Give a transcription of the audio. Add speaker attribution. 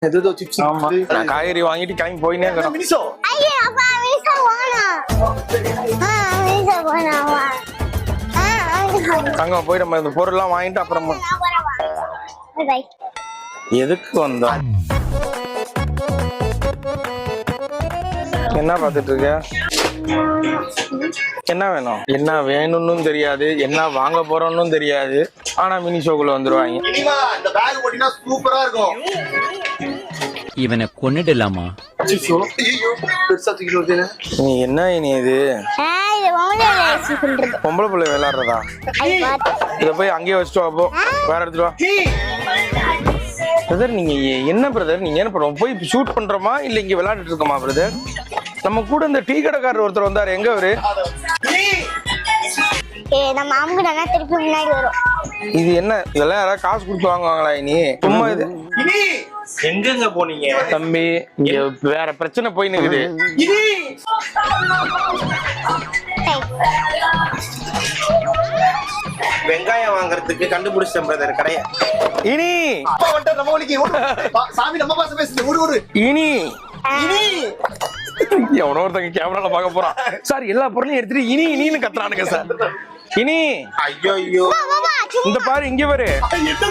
Speaker 1: ஏதோ சிப்ஸ்.
Speaker 2: ஆமா நான் காய்கறி வாங்கிட்டு கிளம்பி போயினே இருக்கேன்.
Speaker 1: மினிசோ.
Speaker 3: ஐயே அப்பா மீசா போனா
Speaker 2: அங்க போய் நம்ம இந்த பொருள்லாம் வாங்கிட்டு அப்புறமா
Speaker 3: பை.
Speaker 2: எதுக்கு வந்தோம்? என்ன பாத்துட்டு இருக்க? என்ன வேணும்? என்ன வேணும்னு தெரியாது, என்ன வாங்க போறோம்னு தெரியாது. ஆனா மினி ஷோக்குள்ள வந்துருவாங்க.
Speaker 1: இனிமா இந்த பேக் போட்டினா சூப்பரா இருக்கும்.
Speaker 4: இவனை கொன்னுடலாமா?
Speaker 1: ஐயோ பெருசா தூக்கிட்டு வருது.
Speaker 2: நீ என்ன இனி இது
Speaker 3: இது பொம்பளை வயசு சொல்றது.
Speaker 2: பொம்பளை பிள்ளை விளையாடுறதா? இத போய் அங்கேயே வச்சுட்டு வா. போ வேற எடுத்துட்டு வா. பிரதர் நீங்க என்ன பிரதர் நீங்க என்ன பண்ணுவோம்? போய் ஷூட் பண்றோமா இல்ல இங்க விளையாடிட்டு இருக்கோமா பிரதர்? நம்ம கூட இந்த டீ கடைக்காரர் ஒருத்தர் வந்தாரு, எங்க அவரு?
Speaker 3: நம்ம அம்முடனா திருப்பி முன்னாடி வரும்.
Speaker 2: இது என்ன இதெல்லாம் யாராவது காசு கொடுத்து வாங்குவாங்களா இனி? சும்மா இது எங்கெங்க போனீங்க தம்பி? இங்க வேற பிரச்சனை போய் நிக்குது.
Speaker 5: வெங்காயம் வாங்குறதுக்கு கண்டுபிடிச்சேன் பிரதர் கடைய.
Speaker 2: இனி
Speaker 1: அப்பா வந்து நம்ம வலிக்கு சாமி நம்ம பாச பேசுது. ஒரு
Speaker 2: இனி எவனோ ஒருத்தங்க கேமரால பார்க்க போறான் சார். எல்லா பொருளையும் எடுத்துட்டு இனி இனின்னு கத்துறானுங்க சார். இனி
Speaker 5: ஐயோ ஐயோ
Speaker 2: இந்த பாரு இங்க பாரு.
Speaker 1: என்ன